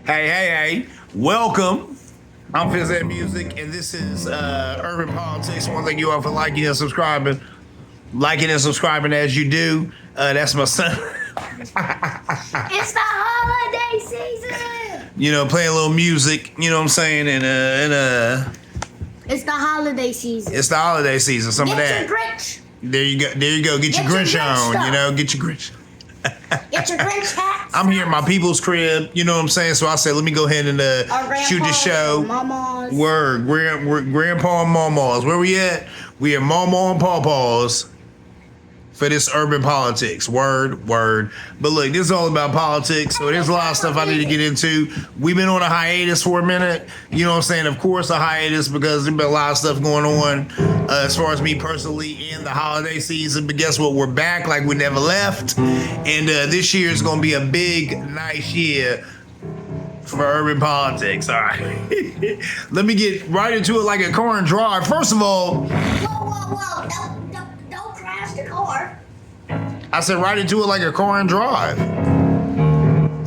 Hey. Welcome. I'm Phizzedmusic, and this is Urban Politics. I want to thank you all for liking and subscribing. Liking and subscribing as you do. That's my son. It's the holiday season. You know, playing a little music, you know what I'm saying? It's the holiday season. It's the holiday season. Some of that. Get your Grinch. There you go. Get your Grinch on. Stuff. You know, get your Grinch. Get your Grinch hat. I'm here at my people's crib. You know what I'm saying? So I said, let me go ahead and shoot the show. Mama's. Word. We're Grandpa and Mama's. Where we at? We at Mama and Pawpaw's for this urban politics. Word. But look, this is all about politics, so there's a lot of stuff I need to get into. We've been on a hiatus for a minute. You know what I'm saying? Of course, a hiatus because there's been a lot of stuff going on as far as me personally in the holiday season. But guess what? We're back like we never left. And this year is going to be a big, nice year for urban politics. All right. Let me get right into it like a car and drive. First of all... Whoa. Don't crash the car. I said right into it like a car and drive.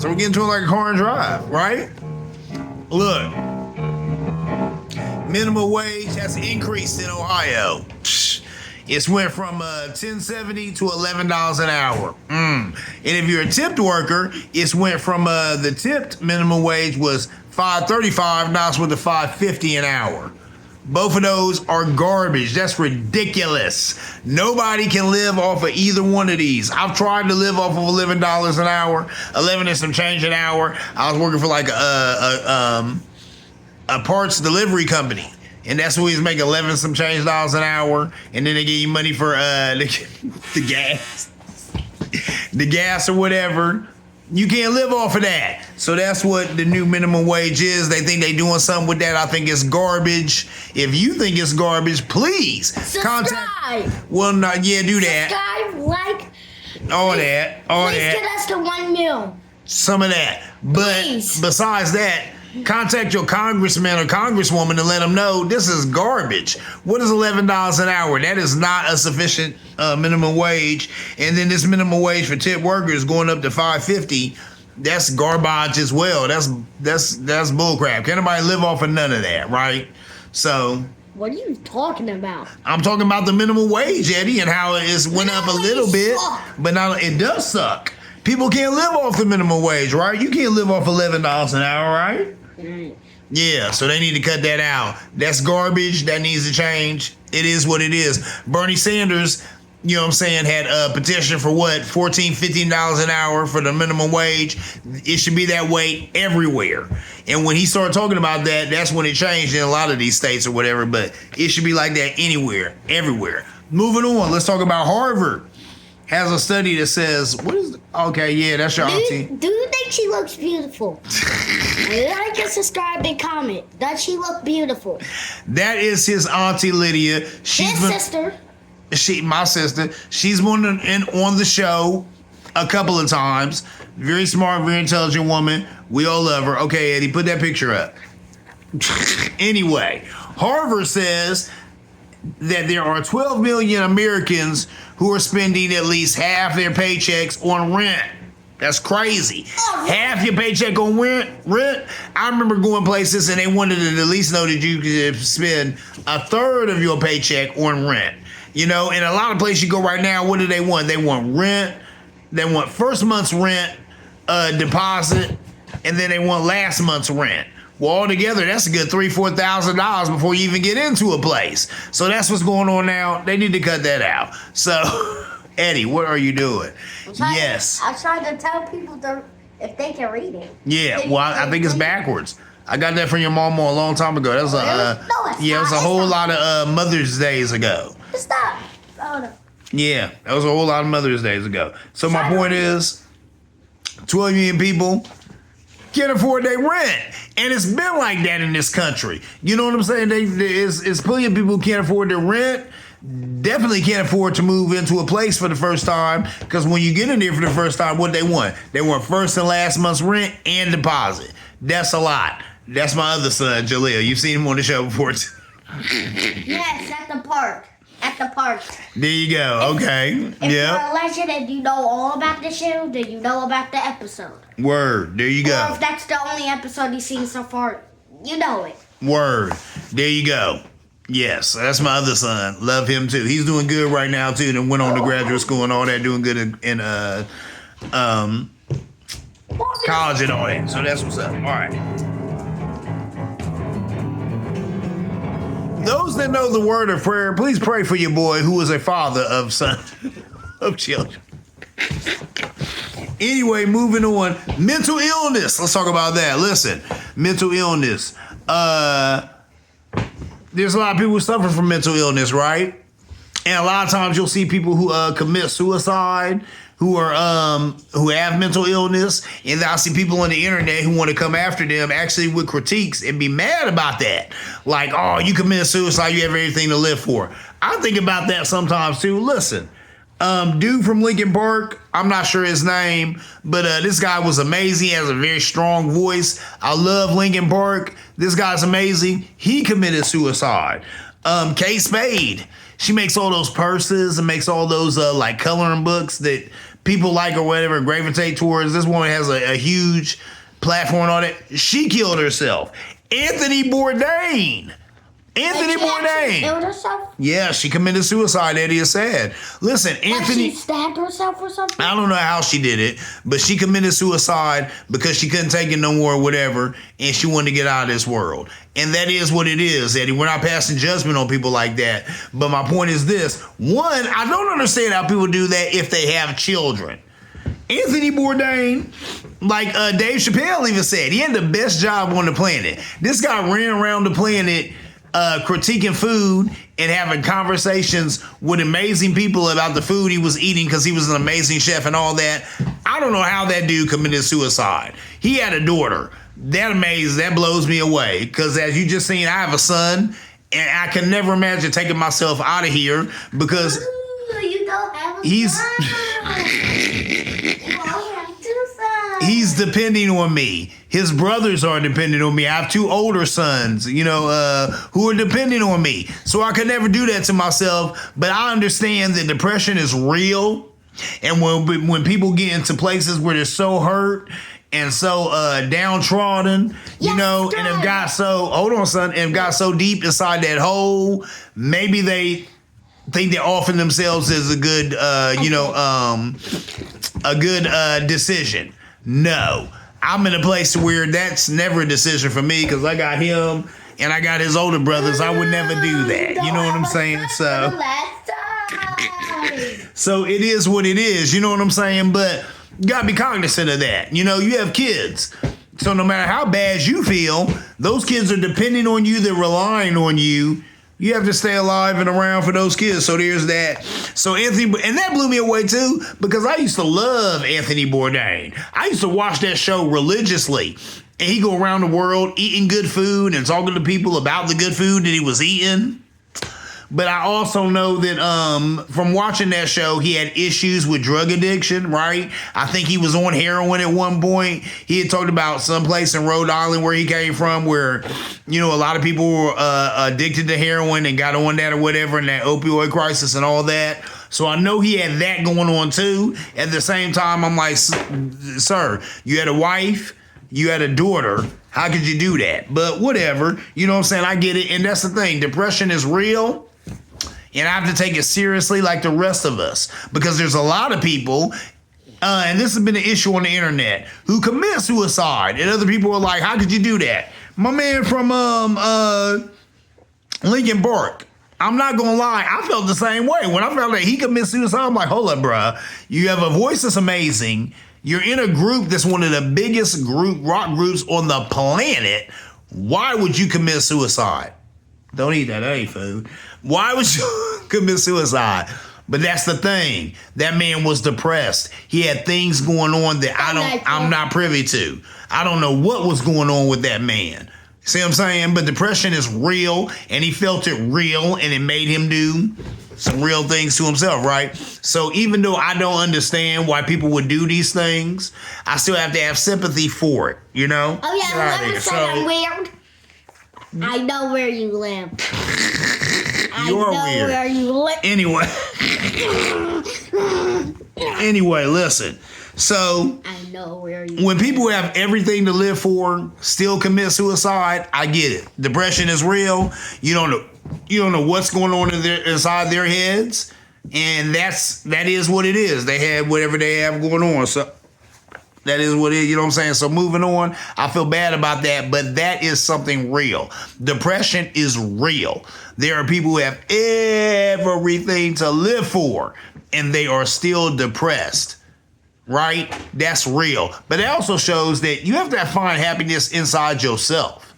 So we're getting to it like a car and drive, right? Look. Minimum wage has increased in Ohio. It's went from $10.70 to $11 an hour. And if you're a tipped worker, it's went from the tipped minimum wage was $5.35, now it's with the $5.50 an hour. Both of those are garbage. That's ridiculous. Nobody can live off of either one of these. I've tried to live off of $11 an hour, 11 and some change an hour. I was working for like a parts delivery company, and that's what he's making 11 some change dollars an hour, and then they give you money for the gas or whatever. You can't live off of that. So that's what the new minimum wage is. They think they doing something with that. I think it's garbage. If you think it's garbage, please Subscribe. Well, no, yeah, do that. Subscribe, like. All that. Please get us to 1 mil. Some of that. But Please. Besides that, contact your congressman or congresswoman and let them know this is garbage. What is $11 an hour? That is not a sufficient minimum wage. And then this minimum wage for tip workers going up to $5.50. That's garbage as well. That's bullcrap. Can't nobody live off of none of that, right? So What are you talking about? I'm talking about the minimum wage, Eddie, and how it went up a little bit, but now it does suck. People can't live off the minimum wage, right? You can't live off $11 an hour, right? Yeah, so they need to cut that out. That's garbage. That needs to change. It is what it is. Bernie Sanders, you know what I'm saying, had a petition for what? $14, $15 an hour for the minimum wage. It should be that way everywhere. And when he started talking about that, that's when it changed in a lot of these states or whatever. But it should be like that anywhere, everywhere. Moving on, let's talk about Harvard. Has a study that says, okay, yeah, that's your auntie. Do you think she looks beautiful? Like and subscribe and comment. Does she look beautiful? That is his auntie Lydia. My sister. She's been on the show a couple of times. Very smart, very intelligent woman. We all love her. Okay, Eddie, put that picture up. Anyway, Harvard says that there are 12 million Americans who are spending at least half their paychecks on rent. That's crazy. Half your paycheck on rent. I remember going places and they wanted to at least know that you could spend a third of your paycheck on rent. You know, in a lot of places you go right now, what do they want? They want rent. They want first month's rent, deposit, and then they want last month's rent. Well, altogether, that's a good $3,000-$4,000 before you even get into a place. So that's what's going on now. They need to cut that out. So, Eddie, what are you doing? Yes. I tried to tell people if they can read it. Yeah, well, I think it's backwards. I got that from your mama a long time ago. That was it was a whole lot of Mother's Days ago. Stop. Oh, no. Yeah, that was a whole lot of Mother's Days ago. So my point is, 12 million people can't afford their rent. And it's been like that in this country. You know what I'm saying? It's plenty of people who can't afford their rent. Definitely can't afford to move into a place for the first time. Because when you get in there for the first time, what they want? They want first and last month's rent and deposit. That's a lot. That's my other son, Jaleel. You've seen him on the show before. Yes, at the park. at the park. There you go. Okay. If Yeah. you're a legend and you know all about the show, then you know about the episode. Word. There you Or go. if that's the only episode you've seen so far, you know it. Word. There you go. Yes, that's my other son. Love him too. He's doing good right now too. And went on to graduate school and all that, doing good in college and all that. So that's what's up. All right. Those that know the word of prayer, please pray for your boy who is a father of son of children. Anyway, moving on. Mental illness. Let's talk about that. Listen, mental illness. There's a lot of people who suffer from mental illness, right? And a lot of times you'll see people who commit suicide, who have mental illness, and I see people on the internet who want to come after them actually with critiques and be mad about that. Like, oh, you committed suicide, you have everything to live for. I think about that sometimes too. Listen, dude from Linkin Park, I'm not sure his name, but this guy was amazing. He has a very strong voice. I love Linkin Park. This guy's amazing. He committed suicide. Kate Spade, she makes all those purses and makes all those like coloring books that people like or whatever, gravitate towards. This woman has a huge platform on it. She killed herself. Anthony Bourdain. Killed herself? Yeah, she committed suicide, Eddie has said. Listen, Anthony... Like she stabbed herself or something? I don't know how she did it, but she committed suicide because she couldn't take it no more or whatever, and she wanted to get out of this world. And that is what it is, Eddie. We're not passing judgment on people like that. But my point is this. One, I don't understand how people do that if they have children. Anthony Bourdain, like Dave Chappelle even said, he had the best job on the planet. This guy ran around the planet critiquing food and having conversations with amazing people about the food he was eating because he was an amazing chef and all that. I don't know how that dude committed suicide. He had a daughter. That blows me away because as you just seen, I have a son and I can never imagine taking myself out of here because you don't have a he's depending on me. His brothers are dependent on me. I have 2 older sons, who are depending on me. So I could never do that to myself. But I understand that depression is real. And when people get into places where they're so hurt and so downtrodden, and have got so deep inside that hole, maybe they think they're offering themselves as a good, decision. No, I'm in a place where that's never a decision for me because I got him and I got his older brothers. I would never do that. You know what I'm saying? So it is what it is. You know what I'm saying? But you gotta be cognizant of that. You have kids. So no matter how bad you feel, those kids are depending on you. They're relying on you. You have to stay alive and around for those kids. So there's that. So Anthony, and that blew me away too, because I used to love Anthony Bourdain. I used to watch that show religiously. And he'd go around the world eating good food and talking to people about the good food that he was eating. But I also know that from watching that show, he had issues with drug addiction, right? I think he was on heroin at one point. He had talked about someplace in Rhode Island where he came from where, a lot of people were addicted to heroin and got on that or whatever, and that opioid crisis and all that. So I know he had that going on too. At the same time, I'm like, sir, you had a wife, you had a daughter. How could you do that? But whatever, you know what I'm saying? I get it. And that's the thing. Depression is real. And I have to take it seriously like the rest of us because there's a lot of people, and this has been an issue on the internet, who commit suicide. And other people are like, how could you do that? My man from Linkin Park, I'm not going to lie, I felt the same way. When I found that he committed suicide, I'm like, hold up, bruh. You have a voice that's amazing. You're in a group that's one of the biggest rock groups on the planet. Why would you commit suicide? Don't eat that, ain't food. Why would you commit suicide? But that's the thing. That man was depressed. He had things going on that I'm not privy to. I don't know what was going on with that man. See what I'm saying? But depression is real, and he felt it real, and it made him do some real things to himself, right? So even though I don't understand why people would do these things, I still have to have sympathy for it, Oh, yeah, let me say I'm weird. I know where you live. You're I know weird. where you live. Anyway, listen. So I know where you when people have everything to live for, still commit suicide, I get it. Depression is real. You don't know what's going on inside their heads, and that is what it is. They have whatever they have going on. So that is what it is, you know what I'm saying? So moving on, I feel bad about that, but that is something real. Depression is real. There are people who have everything to live for, and they are still depressed, right? That's real. But it also shows that you have to find happiness inside yourself.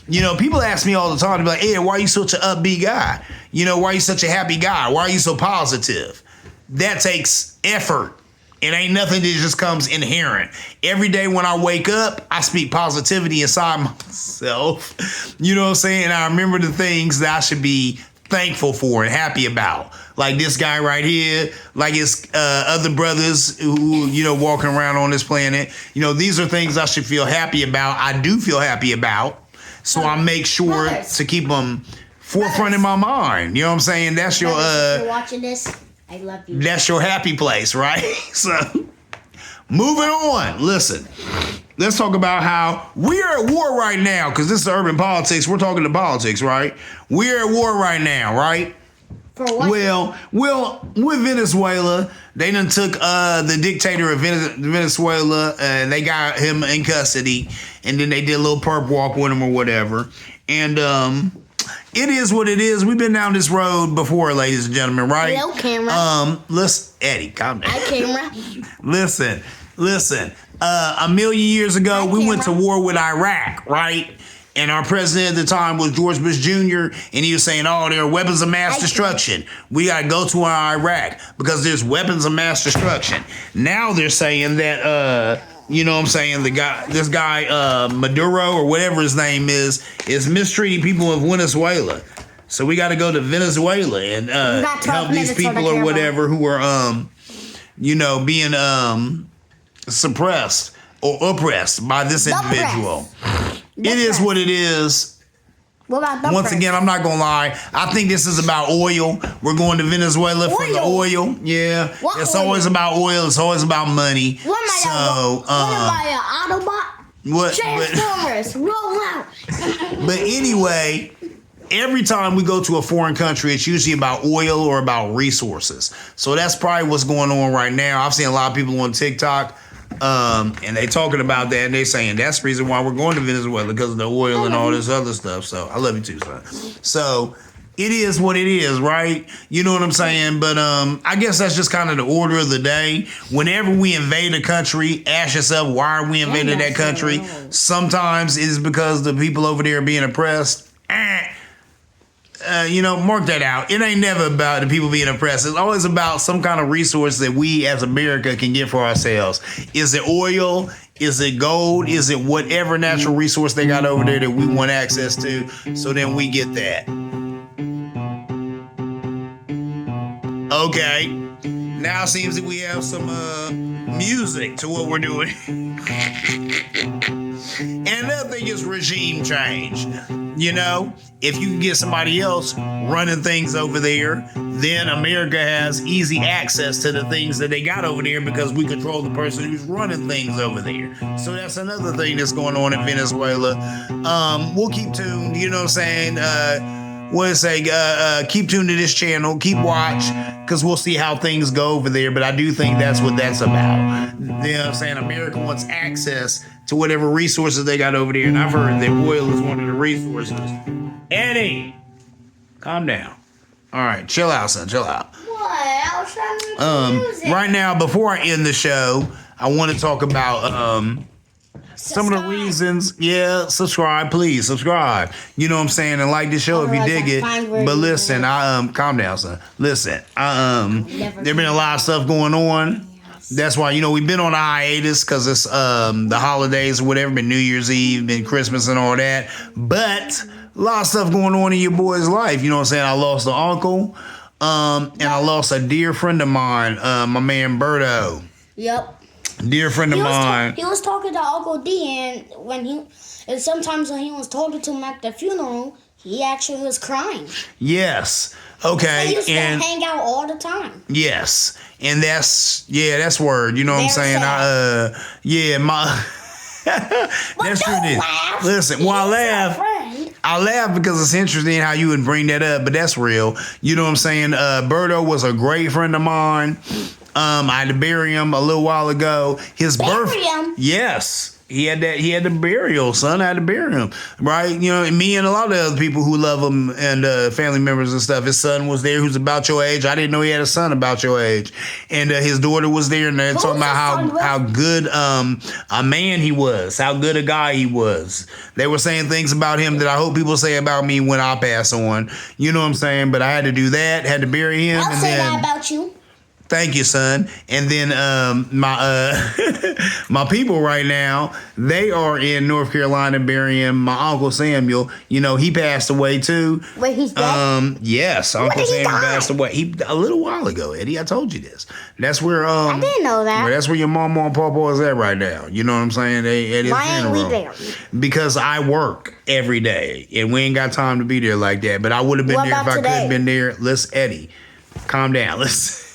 You know, people ask me all the time, to be like, hey, why are you such an upbeat guy? You know, why are you such a happy guy? Why are you so positive? That takes effort. It ain't nothing that just comes inherent. Every day when I wake up, I speak positivity inside myself. You know what I'm saying? I remember the things that I should be thankful for and happy about. Like this guy right here, like his other brothers who, you know, walking around on this planet. You know, these are things I should feel happy about. I do feel happy about. So I make sure to keep them forefront in my mind. You know what I'm saying? That's your... If you're watching this, I love you. That's your happy place, right? So, moving on. Listen, let's talk about how we're at war right now, because this is urban politics. We're talking to politics, right? We're at war right now, right? For what? Well, with Venezuela, they done took the dictator of Venezuela, and they got him in custody, and then they did a little perp walk with him or whatever. And it is what it is. We've been down this road before, ladies and gentlemen, right? Hello, camera. Listen, Eddie, calm down. Hi, camera. Listen. A million years ago, we went to war with Iraq, right? And our president at the time was George Bush Jr., and he was saying, oh, there are weapons of mass destruction. We got to go to Iraq because there's weapons of mass destruction. Now they're saying that, you know what I'm saying, this guy, Maduro or whatever his name is mistreating people of Venezuela. So we got to go to Venezuela and help these people or whatever who are, you know, being suppressed or oppressed by this individual. It is what it is. What about the Once again, I'm not gonna lie. I think this is about oil. We're going to Venezuela for the oil. Yeah, it's always about oil. It's always about money. What am I, an Autobot? What? Transformers, roll out. But anyway, every time we go to a foreign country, it's usually about oil or about resources. So that's probably what's going on right now. I've seen a lot of people on TikTok. And they talking about that, and they saying that's the reason why we're going to Venezuela, because of the oil and all this other stuff. So I love you too, son. So it is what it is, right? You know what I'm saying? But I guess that's just kind of the order of the day. Whenever we invade a country, ask yourself, why are we invading that country? Sometimes it's because the people over there are being oppressed. You know, mark that out. It ain't never about the people being oppressed. It's always about some kind of resource that we as America can get for ourselves. Is it oil? Is it gold? Is it whatever natural resource they got over there that we want access to? So then we get that. Okay. Now it seems that we have some music to what we're doing. And another thing is regime change. You know, if you can get somebody else running things over there, then America has easy access to the things that they got over there because we control the person who's running things over there. So that's another thing that's going on in Venezuela. We'll keep tuned, you know what I'm saying? Keep tuned to this channel, keep watch, because we'll see how things go over there. But I do think that's what that's about. You know what I'm saying? America wants access to whatever resources they got over there, and I've heard that oil is one of the resources. Eddie, calm down. All right, chill out, son, chill out. What? I was trying to music. Right now, before I end the show, I want to talk about some of the reasons. Yeah, subscribe, please subscribe. You know what I'm saying, and like the show if you dig it. But listen, calm down, son. Listen, there's been a lot of stuff going on. That's why, you know, we've been on a hiatus because it's the holidays or whatever, been New Year's Eve, been Christmas and all that. But a lot of stuff going on in your boy's life. You know what I'm saying? I lost an uncle, and I lost a dear friend of mine, my man Berto. Yep. Dear friend of mine. He was talking to Uncle D, and sometimes when he was talking to him at the funeral, He actually was crying. Yes. They Okay. used And to hang out all the time. yes. And that's word. You know what I'm Very saying? sad. Yeah, my. That's true. Don't laugh. Listen, well, He's our friend. I laugh because it's interesting how you would bring that up, but that's real. You know what I'm saying? Berto was a great friend of mine. I had to bury him a little while ago. His Bury him? Yes. He had the burial, son. I had to bury him, right? You know, me and a lot of other people who love him and family members and stuff. His son was there, who's about your age. I didn't know he had a son about your age, and his daughter was there, and they're talking about how good a man he was, how good a guy he was. They were saying things about him that I hope people say about me when I pass on. You know what I'm saying? But I had to do that, had to bury him, I'll and say then. that about you. Thank you, son. And then my my people right now, they are in North Carolina burying my Uncle Samuel. You know, he passed away too. Wait, he's dead? Yes, Uncle Samuel passed away. A little while ago, Eddie. I told you this. That's where I didn't know that. that's where your mama and papa is at right now. You know what I'm saying? They at his Why ain't we funeral. there? Because I work every day and we ain't got time to be there like that. But I would have been What there if about I could today? have been there. Listen, Eddie, calm down. Listen.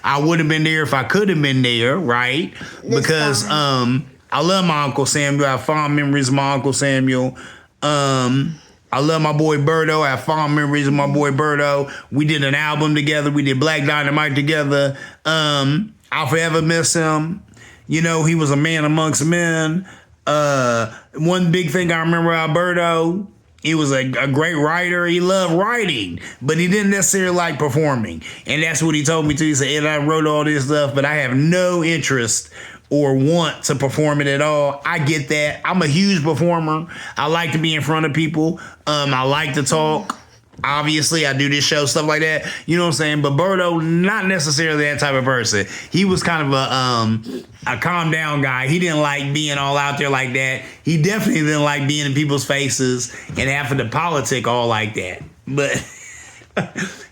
I would have been there if I could have been there, right? Because I love my Uncle Samuel. I have fond memories of my Uncle Samuel. I love my boy Berto. I have fond memories of my boy Berto. We did an album together. We did Black Dynamite together. I'll forever miss him. You know, he was a man amongst men. One big thing I remember about Berto, he was a great writer. He loved writing, but he didn't necessarily like performing. And that's what he told me too. He said, Ed, I wrote all this stuff, but I have no interest or want to perform it at all. I get that. I'm a huge performer. I like to be in front of people. I like to talk. Obviously, I do this show, stuff like that. You know what I'm saying? But Berto, not necessarily that type of person. He was kind of a calm down guy. He didn't like being all out there like that. He definitely didn't like being in people's faces and having to politic all like that. But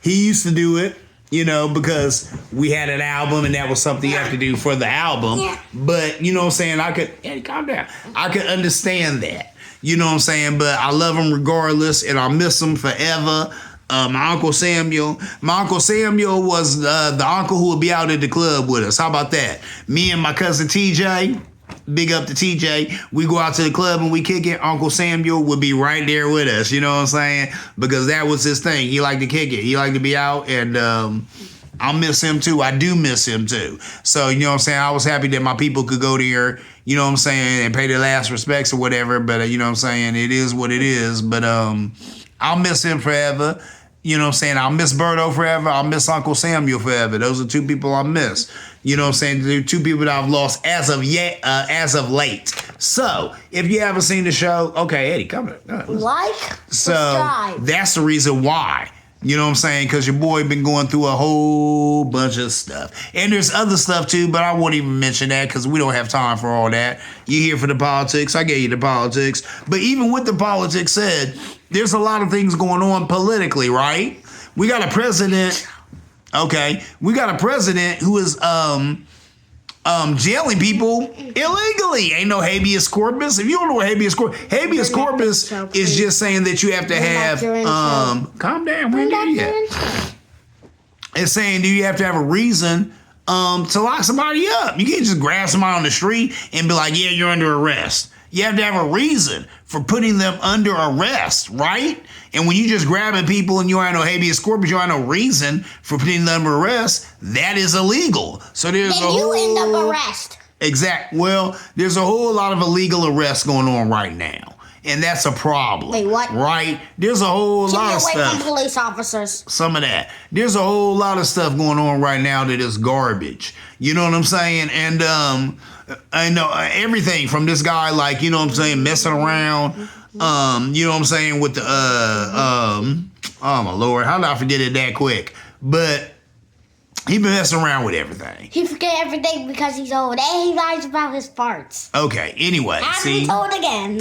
he used to do it, you know, because we had an album and that was something you have to do for the album. Yeah. But, you know what I'm saying? Hey, calm down. I could understand that. You know what I'm saying? But I love him regardless, and I miss him forever. My Uncle Samuel. My Uncle Samuel was the uncle who would be out at the club with us. How about that? Me and my cousin TJ, big up to TJ, we go out to the club and we kick it. Uncle Samuel would be right there with us. You know what I'm saying? Because that was his thing. He liked to kick it. He liked to be out, and I miss him too. I do miss him too. So, you know what I'm saying? I was happy that my people could go there, you know what I'm saying, and pay their last respects or whatever. But, you know what I'm saying? It is what it is. But I'll miss him forever. You know what I'm saying? I'll miss Berto forever. I'll miss Uncle Samuel forever. Those are two people I miss. You know what I'm saying? They're two people that I've lost as of late. So, if you haven't seen the show, okay, Eddie, come on. Like, So, subscribe. that's the reason why. You know what I'm saying? Because your boy been going through a whole bunch of stuff. And there's other stuff too, but I won't even mention that because we don't have time for all that. You're here for the politics. I gave you the politics. But even with the politics said, there's a lot of things going on politically, right? We got a president. Okay. We got a president who is jailing people illegally. Ain't no habeas corpus. If you don't know what habeas corpus is just saying that you have to have calm down, we ain't there yet. It's saying do you have to have a reason to lock somebody up. You can't just grab somebody on the street and be like, yeah, you're under arrest. You have to have a reason for putting them under arrest, right? And when you just grabbing people and you ain't no habeas corpus, you ain't no reason for putting them under arrest, that is illegal. So there's Then you end up arrested. Well, there's a whole lot of illegal arrests going on right now. And that's a problem. Wait, what? Right? There's a whole lot of Keep away stuff. from police officers. Some of that. There's a whole lot of stuff going on right now that is garbage. You know what I'm saying? And I know everything from this guy, like, you know what I'm saying, messing around. You know what I'm saying, with the oh my Lord, how did I forget it that quick? But he been messing around with everything. He forget everything because he's old. And he lies about his farts. Okay, anyway, I'm see. told again.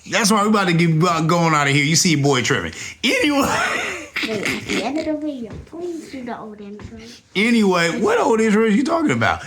That's why we about to get going out of here. You see your boy tripping. Anyway. Wait, at the end of the video, please do the old intro. Anyway, what old intro are you talking about?